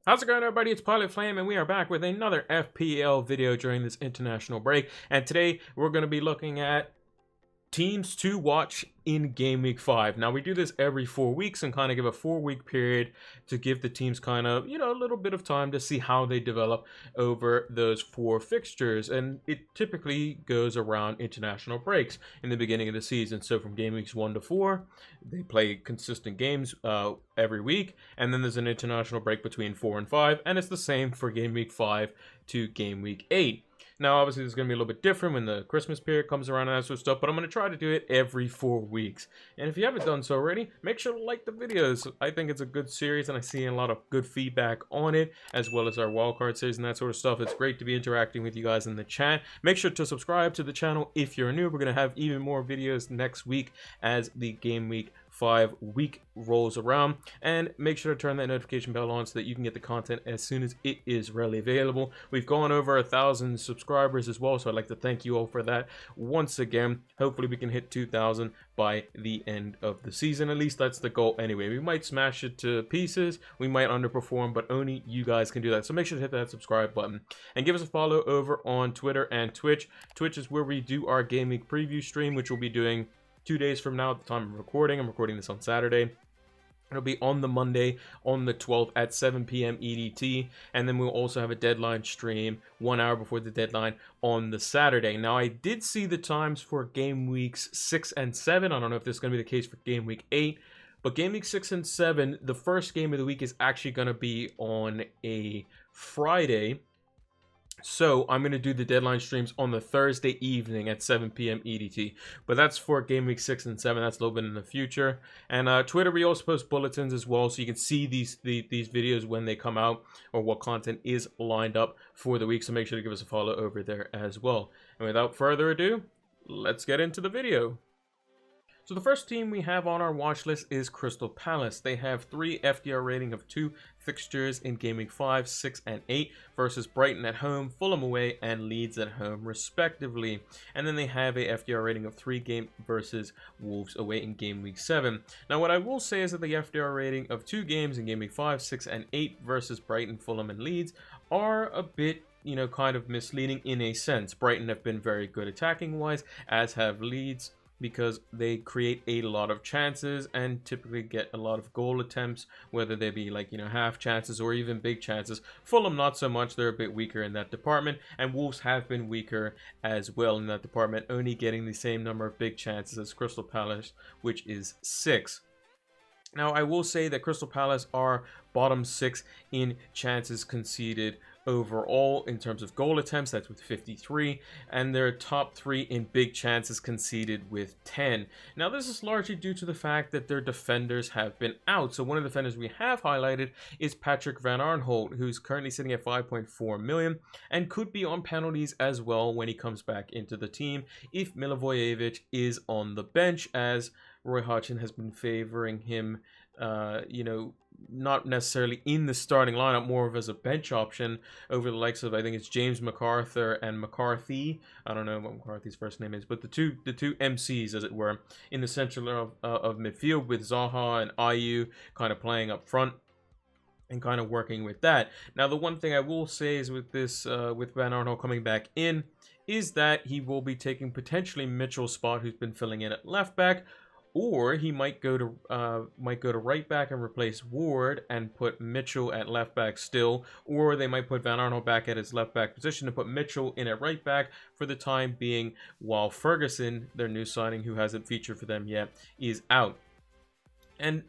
How's it going, everybody? It's Pilot Flame, and we are back with another FPL video during this international break. And today we're going to be looking at teams to watch in game week 5. Now, we do this every 4 weeks and kind of give a 4-week period to give the teams kind of, a little bit of time to see how they develop over those 4 fixtures. And it typically goes around international breaks in the beginning of the season. So from game weeks 1 to 4, they play consistent games every week. And then there's an international break between 4 and 5. And it's the same for game week 5 to game week 8. Now, obviously, it's going to be a little bit different when the Christmas period comes around and that sort of stuff, but I'm going to try to do it every 4 weeks. And if you haven't done so already, make sure to like the videos. I think it's a good series, and I see a lot of good feedback on it, as well as our wildcard series and that sort of stuff. It's great to be interacting with you guys in the chat. Make sure to subscribe to the channel if you're new. We're going to have even more videos next week as the Game Week 5 week rolls around, and make sure to turn that notification bell on so that you can get the content as soon as it is readily available. We've gone over 1,000 subscribers as well, so I'd like to thank you all for that once again. Hopefully we can hit 2,000 by the end of the season. At least that's the goal anyway. We might smash it to pieces, we might underperform, but only you guys can do that. So make sure to hit that subscribe button and give us a follow over on Twitter and Twitch. Twitch is where we do our Game Week preview stream, which we'll be doing 2 days from now at the time of recording. I'm recording this on Saturday. It'll be on the Monday, on the 12th at 7 p.m. EDT. And then we'll also have a deadline stream 1 hour before the deadline on the Saturday. Now, I did see the times for game weeks 6 and 7. I don't know if this is going to be the case for game week 8. But game week 6 and 7, the first game of the week is actually going to be on a Friday. So I'm going to do the deadline streams on the Thursday evening at 7 p.m. EDT. But that's for game week 6 and 7. That's a little bit in the future. And Twitter, we also post bulletins as well, so you can see these videos when they come out or what content is lined up for the week. So make sure to give us a follow over there as well. And without further ado, let's get into the video. So the first team we have on our watch list is Crystal Palace. They have 3 FDR rating of 2 fixtures in Game Week 5, 6, and 8 versus Brighton at home, Fulham away, and Leeds at home, respectively. And then they have a FDR rating of 3 game versus Wolves away in Game Week 7. Now, what I will say is that the FDR rating of 2 games in Game Week 5, 6, and 8 versus Brighton, Fulham, and Leeds are a bit kind of misleading in a sense. Brighton have been very good attacking-wise, as have Leeds, because they create a lot of chances and typically get a lot of goal attempts, whether they be like, half chances or even big chances. Fulham, not so much. They're a bit weaker in that department, and Wolves have been weaker as well in that department, only getting the same number of big chances as Crystal Palace, which is 6. Now, I will say that Crystal Palace are bottom 6 in chances conceded overall in terms of goal attempts. That's with 53, and they're top 3 in big chances conceded with 10. Now, this is largely due to the fact that their defenders have been out. So one of the defenders we have highlighted is Patrick Van Arnholt, who's currently sitting at 5.4 million and could be on penalties as well when he comes back into the team if Milivojevic is on the bench, as Roy Hodgson has been favoring him, not necessarily in the starting lineup, more of as a bench option over the likes of, I think it's James MacArthur and McCarthy. I don't know what McCarthy's first name is, but the two MCs, as it were, in the center of midfield, with Zaha and Ayew kind of playing up front and kind of working with that. Now, the one thing I will say is with this, with Van Arnold coming back in, is that he will be taking potentially Mitchell's spot, who's been filling in at left back. Or he might go to right back and replace Ward and put Mitchell at left back still. Or they might put Van Arnold back at his left back position and put Mitchell in at right back for the time being, while Ferguson, their new signing who hasn't featured for them yet, is out. And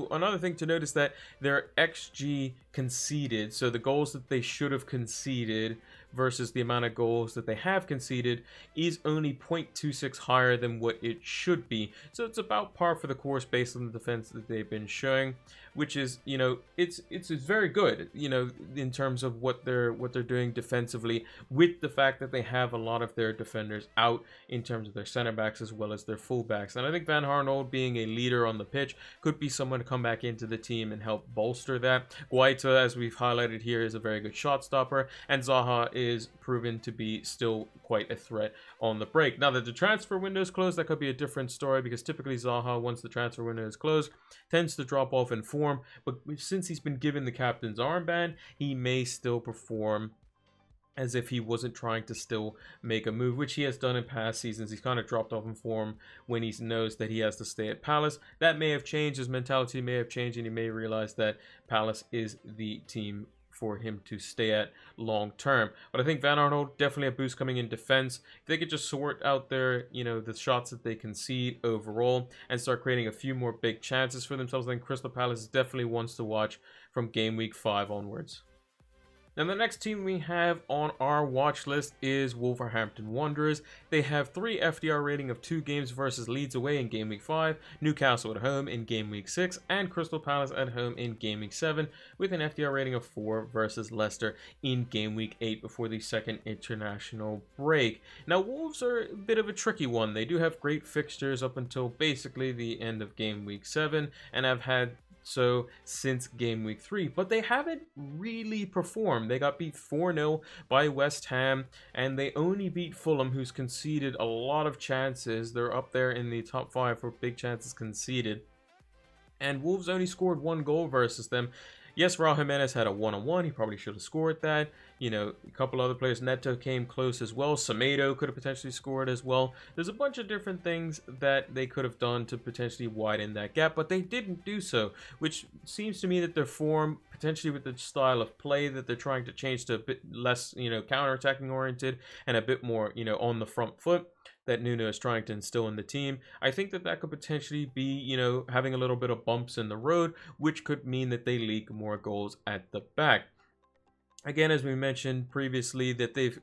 another thing to note is that their XG conceded, so the goals that they should have conceded versus the amount of goals that they have conceded, is only 0.26 higher than what it should be. So it's about par for the course based on the defense that they've been showing, which is, it's very good, in terms of what they're doing defensively, with the fact that they have a lot of their defenders out in terms of their center backs as well as their full backs. And I think Van Arnold, being a leader on the pitch, could be someone to come back into the team and help bolster that. Guaita, as we've highlighted here, is a very good shot stopper, and Zaha is proven to be still quite a threat on the break. Now that the transfer window is closed, that could be a different story, because typically Zaha, once the transfer window is closed, tends to drop off in form. But since he's been given the captain's armband, he may still perform as if he wasn't trying to still make a move, which he has done in past seasons. He's kind of dropped off in form when he knows that he has to stay at Palace. That may have changed, his mentality may have changed, and he may realize that Palace is the team for him to stay at long term. But I think Van Arnold, definitely a boost coming in defense. If they could just sort out their, the shots that they concede overall and start creating a few more big chances for themselves, then Crystal Palace is definitely ones to watch from game week 5 onwards. Now, the next team we have on our watch list is Wolverhampton Wanderers. They have 3 FDR rating of 2 games versus Leeds away in Game Week 5, Newcastle at home in Game Week 6, and Crystal Palace at home in Game Week 7, with an FDR rating of 4 versus Leicester in Game Week 8 before the second international break. Now, Wolves are a bit of a tricky one. They do have great fixtures up until basically the end of Game Week 7, and have had so since Game Week 3, but they haven't really performed. They got beat 4-0 by West Ham, and they only beat Fulham, who's conceded a lot of chances. They're up there in the top 5 for big chances conceded, and Wolves only scored 1 goal versus them. Yes, Raul Jimenez had a 1-on-1. He probably should have scored that. A couple other players. Neto came close as well. Semedo could have potentially scored as well. There's a bunch of different things that they could have done to potentially widen that gap, but they didn't do so, which seems to me that their form, potentially with the style of play that they're trying to change to a bit less, counter-attacking oriented and a bit more, on the front foot, that Nuno is trying to instill in the team. I think that could potentially be, having a little bit of bumps in the road, which could mean that they leak more goals at the back. Again, as we mentioned previously, that they've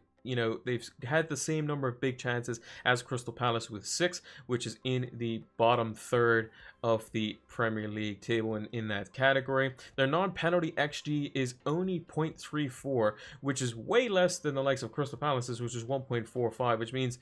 had the same number of big chances as Crystal Palace with 6, which is in the bottom third of the Premier League table in that category. Their non-penalty XG is only 0.34, which is way less than the likes of Crystal Palace's, which is 1.45, which means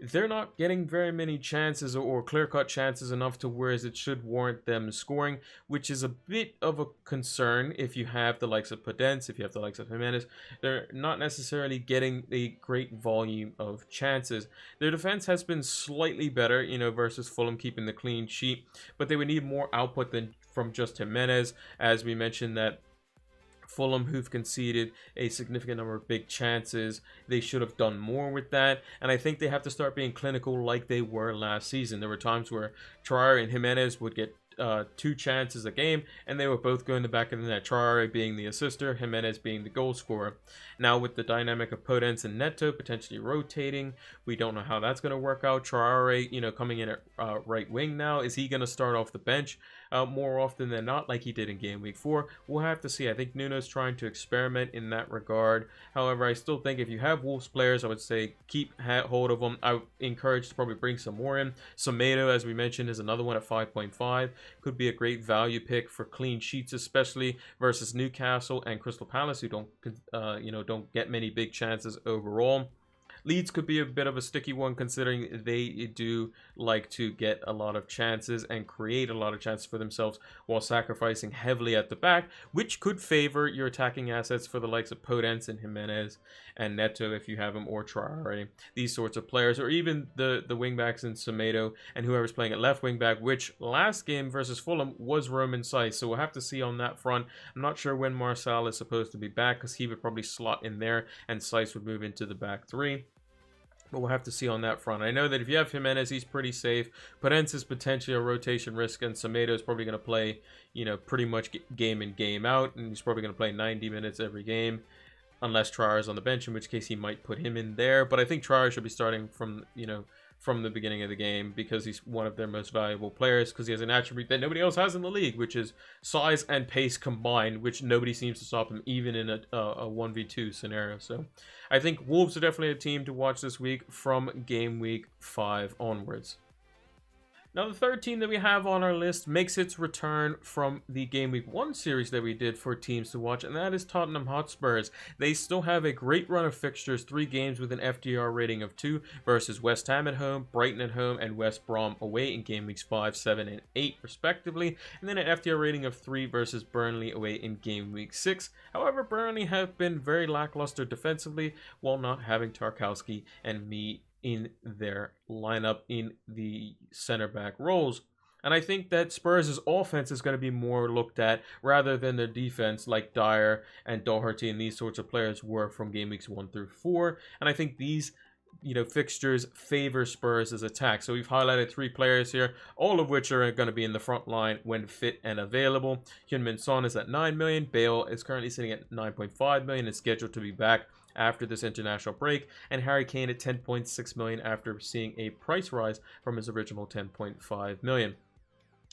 they're not getting very many chances or clear-cut chances enough to whereas it should warrant them scoring, which is a bit of a concern if you have the likes of Podence, if you have the likes of Jimenez. They're not necessarily getting a great volume of chances. Their defense has been slightly better, versus Fulham, keeping the clean sheet, but they would need more output than from just Jimenez, as we mentioned that Fulham, who've conceded a significant number of big chances, they should have done more with that, and I think they have to start being clinical like they were last season. There were times where Traore and Jimenez would get 2 chances a game, and they were both going to the back of the net, Traore being the assister, Jimenez being the goal scorer. Now with the dynamic of Podence and Neto potentially rotating, we don't know how that's going to work out. Traore, coming in at right wing now, is he going to start off the bench more often than not like he did in Game Week 4? We'll have to see. I think Nuno's trying to experiment in that regard. However, I still think if you have Wolves players, I would say keep hold of them. I would encourage to probably bring some more in. Semedo, as we mentioned, is another one at 5.5. Could be a great value pick for clean sheets, especially versus Newcastle and Crystal Palace, who don't get many big chances overall. Leeds could be a bit of a sticky one, considering they do like to get a lot of chances and create a lot of chances for themselves while sacrificing heavily at the back, which could favor your attacking assets for the likes of Podence and Jimenez and Neto if you have them, or Traore, these sorts of players, or even the wingbacks in Semedo and whoever's playing at left wingback, which last game versus Fulham was Roman Saiss, so we'll have to see on that front. I'm not sure when Marçal is supposed to be back, because he would probably slot in there and Saiss would move into the back 3. But we'll have to see on that front. I know that if you have Jimenez, he's pretty safe. Podence is potentially a rotation risk, and Semedo is probably going to play, pretty much game in, game out, and he's probably going to play 90 minutes every game, unless Traore is on the bench, in which case he might put him in there. But I think Traore should be starting from, from the beginning of the game, because he's one of their most valuable players, because he has an attribute that nobody else has in the league, which is size and pace combined, which nobody seems to stop him, even in a 1v2 scenario. So I think Wolves are definitely a team to watch this week from Game Week 5 onwards. Now, the third team that we have on our list makes its return from the Game Week 1 series that we did for teams to watch, and that is Tottenham Hotspurs. They still have a great run of fixtures, 3 games with an FDR rating of 2 versus West Ham at home, Brighton at home, and West Brom away in Game Weeks 5, 7, and 8 respectively, and then an FDR rating of 3 versus Burnley away in Game Week 6. However, Burnley have been very lackluster defensively while not having Tarkowski and me in their lineup in the center back roles. And I think that Spurs' offense is going to be more looked at rather than their defense, like Dyer and Doherty and these sorts of players were from Game Weeks 1 through 4. And I think these fixtures favor Spurs' attack. So we've highlighted 3 players here, all of which are going to be in the front line when fit and available. Heung-min Son is at 9 million. Bale is currently sitting at 9.5 million. Is scheduled to be back after this international break, and Harry Kane at 10.6 million after seeing a price rise from his original 10.5 million.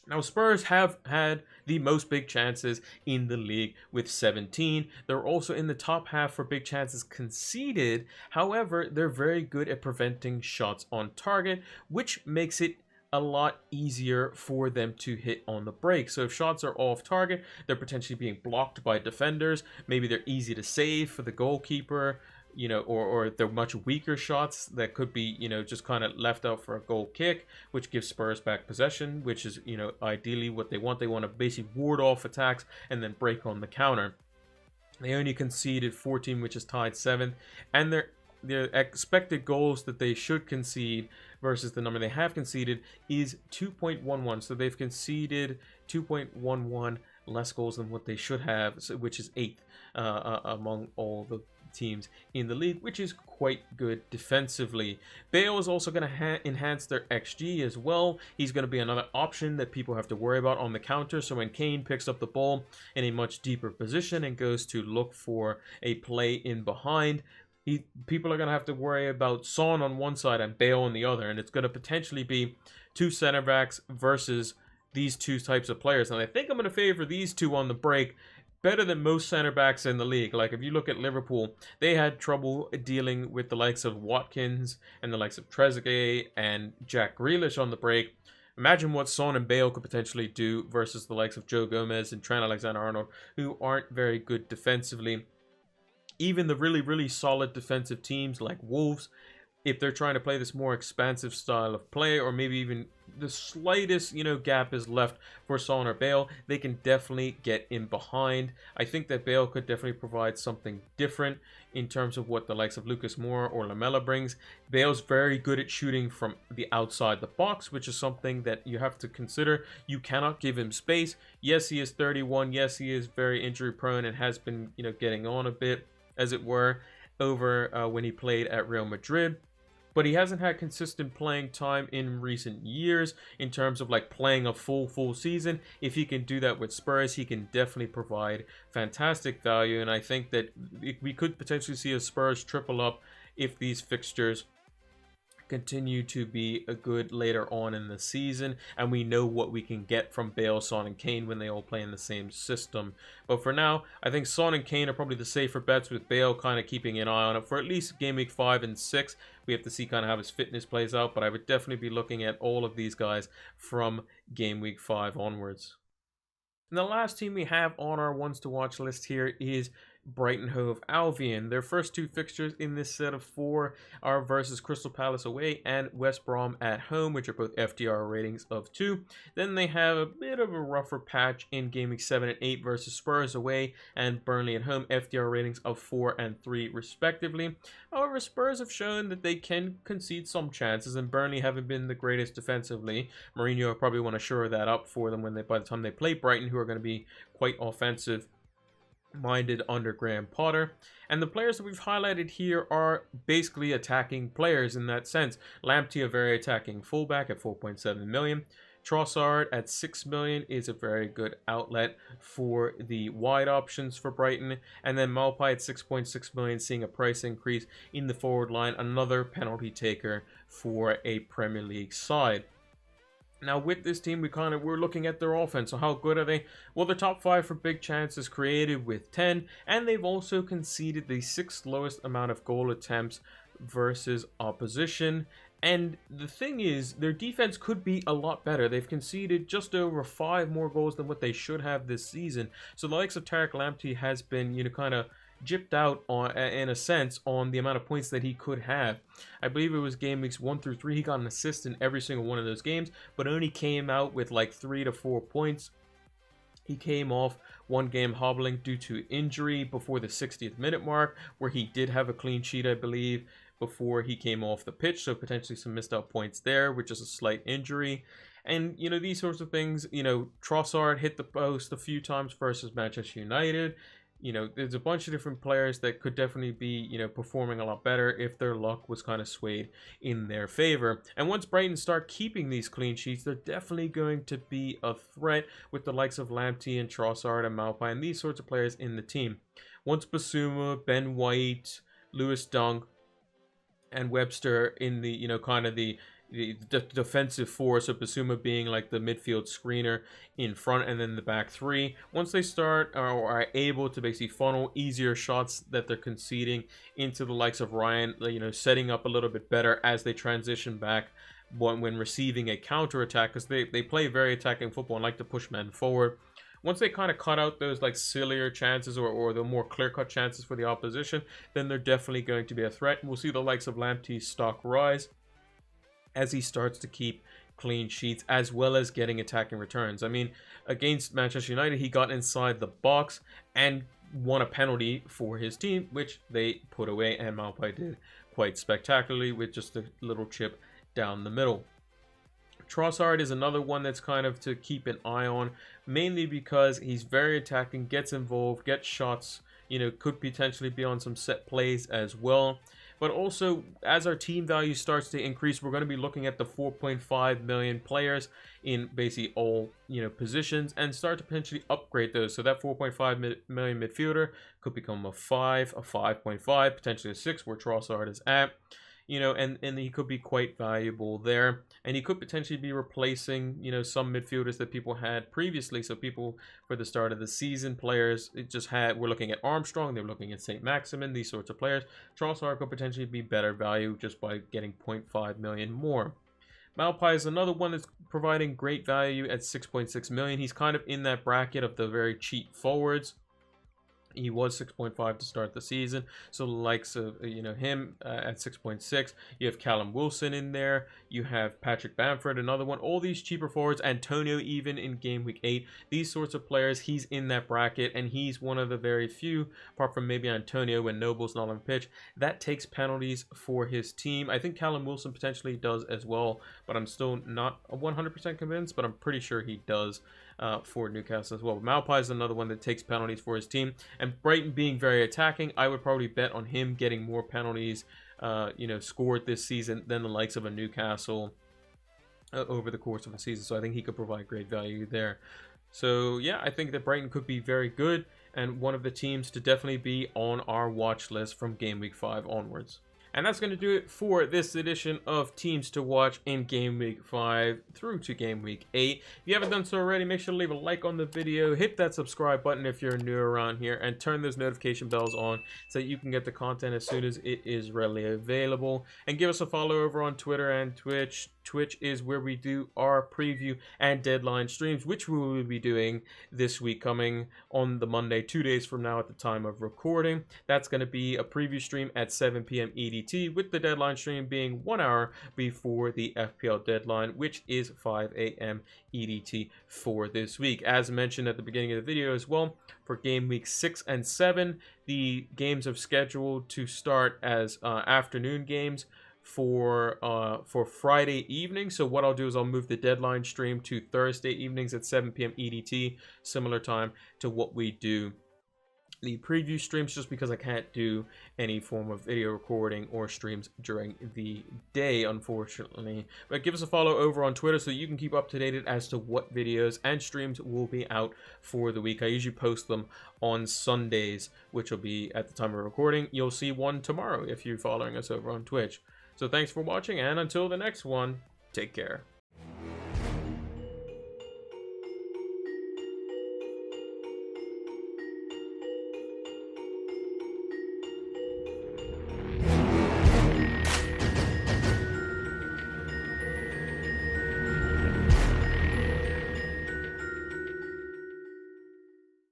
Now, Spurs have had the most big chances in the league with 17. They're also in the top half for big chances conceded. However, they're very good at preventing shots on target, which makes it a lot easier for them to hit on the break. So if shots are off target, they're potentially being blocked by defenders. Maybe they're easy to save for the goalkeeper, or they're much weaker shots that could be, just kind of left out for a goal kick, which gives Spurs back possession, which is, ideally what they want. They want to basically ward off attacks and then break on the counter. They only conceded 14, which is tied 7th, and their expected goals that they should concede versus the number they have conceded is 2.11. So they've conceded 2.11 less goals than what they should have, which is 8th among all the teams in the league, which is quite good defensively. Bale is also going to enhance their XG as well. He's going to be another option that people have to worry about on the counter. So when Kane picks up the ball in a much deeper position and goes to look for a play in behind, people are going to have to worry about Son on one side and Bale on the other, and it's going to potentially be 2 center backs versus these 2 types of players. And I think I'm going to favor these 2 on the break better than most center backs in the league. Like if you look at Liverpool, they had trouble dealing with the likes of Watkins and the likes of Trezeguet and Jack Grealish on the break. Imagine what Son and Bale could potentially do versus the likes of Joe Gomez and Trent Alexander-Arnold, who aren't very good defensively. Even the really, really solid defensive teams like Wolves, if they're trying to play this more expansive style of play, or maybe even the slightest, gap is left for Son or Bale, they can definitely get in behind. I think that Bale could definitely provide something different in terms of what the likes of Lucas Moura or Lamela brings. Bale's very good at shooting from the outside the box, which is something that you have to consider. You cannot give him space. Yes, he is 31. Yes, he is very injury prone and has been, getting on a bit, as it were, over when he played at Real Madrid. But he hasn't had consistent playing time in recent years in terms of like playing a full season. If he can do that with Spurs, he can definitely provide fantastic value. And I think that we could potentially see a Spurs triple up if these fixtures continue to be a good later on in the season, and we know what we can get from Bale, Son, and Kane when they all play in the same system. But for now, I think Son and Kane are probably the safer bets, with Bale kind of keeping an eye on it for at least Game Week 5 and 6. We have to see kind of how his fitness plays out, but I would definitely be looking at all of these guys from Game Week 5 onwards. And the last team we have on our ones to watch list here is Brighton Hove Albion. Their first 2 fixtures in this set of 4 are versus Crystal Palace away and West Brom at home, which are both FDR ratings of 2. Then they have a bit of a rougher patch in Game Week 7 and 8 versus Spurs away and Burnley at home, FDR ratings of 4 and 3 respectively. However, Spurs have shown that they can concede some chances, and Burnley haven't been the greatest defensively. Mourinho will probably want to shore that up for them by the time they play Brighton, who are going to be quite offensive minded under Graham Potter. And the players that we've highlighted here are basically attacking players in that sense. Lamptey, a very attacking fullback at 4.7 million. Trossard at 6 million is a very good outlet for the wide options for Brighton. And then Malpai at 6.6 million, seeing a price increase in the forward line, another penalty taker for a Premier League side. Now, with this team, we're looking at their offense. So how good are they? Well, they're top 5 for big chances created with 10, and they've also conceded the 6th lowest amount of goal attempts versus opposition And the thing is, their defense could be a lot better. They've conceded just over 5 more goals than what they should have this season. So the likes of Tarek Lamptey has been, kind of gypped out on, in a sense, on the amount of points that he could have. I believe it was game weeks 1 through 3. He got an assist in every single one of those games, but only came out with like 3 to 4 points. He came off one game hobbling due to injury before the 60th minute mark, where he did have a clean sheet, I believe, before he came off the pitch, so potentially some missed out points there, which is a slight injury. And, these sorts of things, Trossard hit the post a few times versus Manchester United. There's a bunch of different players that could definitely be, performing a lot better if their luck was kind of swayed in their favor. And once Brighton start keeping these clean sheets, they're definitely going to be a threat with the likes of Lamptey and Trossard and Maupay and these sorts of players in the team. Once Basuma, Ben White, Lewis Dunk, and Webster in the, kind of the defensive force of Basuma being like the midfield screener in front and then the back three. Once they start or are able to basically funnel easier shots that they're conceding into the likes of Ryan, setting up a little bit better as they transition back when receiving a counter attack, because they play very attacking football and like to push men forward. Once they kind of cut out those like sillier chances or the more clear-cut chances for the opposition, then they're definitely going to be a threat. We'll see the likes of Lamptey's stock rise as he starts to keep clean sheets as well as getting attacking returns. I mean, against Manchester United, he got inside the box and won a penalty for his team, which they put away, and Maupay did quite spectacularly with just a little chip down the middle. Trossard is another one that's kind of to keep an eye on, mainly because he's very attacking, gets involved, gets shots, could potentially be on some set plays as well. But also, as our team value starts to increase, we're going to be looking at the 4.5 million players in basically all, positions and start to potentially upgrade those. So that 4.5 million midfielder could become a 5, a 5.5, potentially a 6, where Trossard is at. And he could be quite valuable there. And he could potentially be replacing, some midfielders that people had previously. So people for the start of the season, players we're looking at Armstrong, they're looking at St. Maximin, these sorts of players. Trossard could potentially be better value just by getting 0.5 million more. Maupay is another one that's providing great value at 6.6 million. He's kind of in that bracket of the very cheap forwards. He was 6.5 to start the season, so the likes of him at 6.6. You have Callum Wilson in there. You have Patrick Bamford, another one. All these cheaper forwards. Antonio even in game week 8. These sorts of players, he's in that bracket, and he's one of the very few, apart from maybe Antonio when Noble's not on the pitch, that takes penalties for his team. I think Callum Wilson potentially does as well, but I'm still not 100% convinced, but I'm pretty sure he does for Newcastle as well. But Maupay is another one that takes penalties for his team. And Brighton being very attacking, I would probably bet on him getting more penalties, scored this season than the likes of a Newcastle over the course of a season. So I think he could provide great value there. So yeah, I think that Brighton could be very good and one of the teams to definitely be on our watch list from Game Week 5 onwards. And that's going to do it for this edition of Teams to Watch in Game Week 5 through to Game Week 8. If you haven't done so already, make sure to leave a like on the video, hit that subscribe button if you're new around here, and turn those notification bells on so that you can get the content as soon as it is readily available. And give us a follow over on Twitter and Twitch. Twitch is where we do our preview and deadline streams, which we will be doing this week, coming on the Monday, 2 days from now at the time of recording. That's going to be a preview stream at 7 p.m. EDT, with the deadline stream being 1 hour before the FPL deadline, which is 5 a.m. EDT for this week. As mentioned at the beginning of the video as well, for game week 6 and 7, the games are scheduled to start as afternoon games for Friday evening. So what I'll do is I'll move the deadline stream to Thursday evenings at 7 p.m. EDT, similar time to what we do the preview streams, just because I can't do any form of video recording or streams during the day, unfortunately. But give us a follow over on Twitter so you can keep up to date as to what videos and streams will be out for the week. I usually post them on Sundays, which will be at the time of recording. You'll see one tomorrow if you're following us over on Twitch. So thanks for watching, and until the next one, take care.